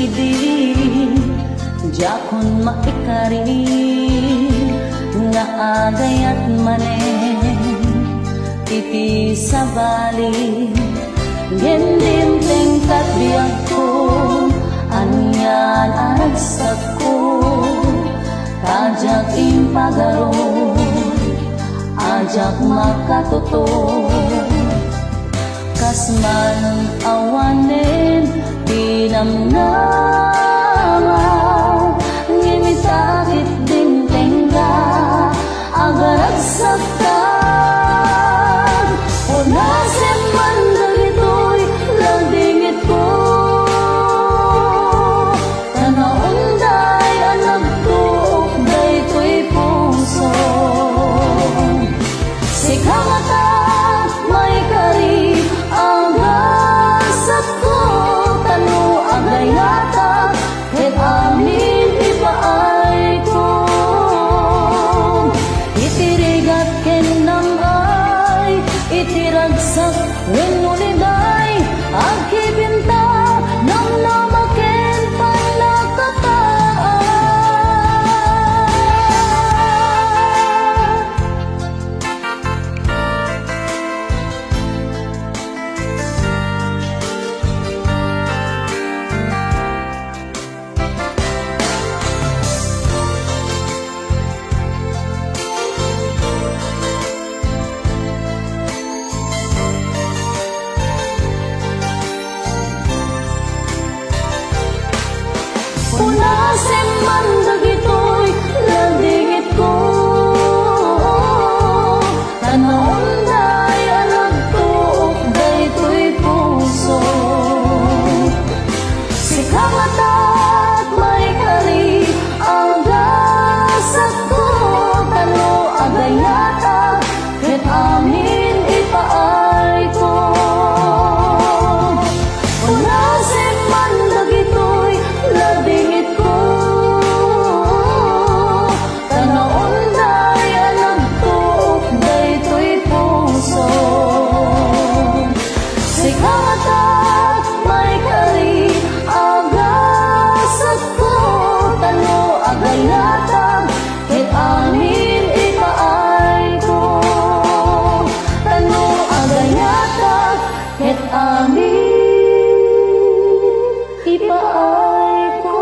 idi jakon maikari nga agayat manen iti sabali gendin tengkat biag ko anyan aragsak ko kajak impagaro ajak makatuto kasman awanen dinamnama ngimitakit din tengga agaragsak ka unasin man dagito'y lagdingit ko tanaunday anak ko dayto'y puso sikamata may kari agasat ko tanu agayata ket amin ipaay ko itirigat ken nang ay itiragsak wenno liday agkibinta nang namaken panakataan unasin man dagito'y lagdingit ko tanaunday anak ko dayto'y puso sikamata't may kari agasat ko tanu agayata ket amin ipaay ko unasin man dagito'y lagdingit ko tanaunday anak ko dayto'y puso sikamata't may kari agasat ko tanu agayata ket amin ipaay ko tanu agayata ket amin ipaay ko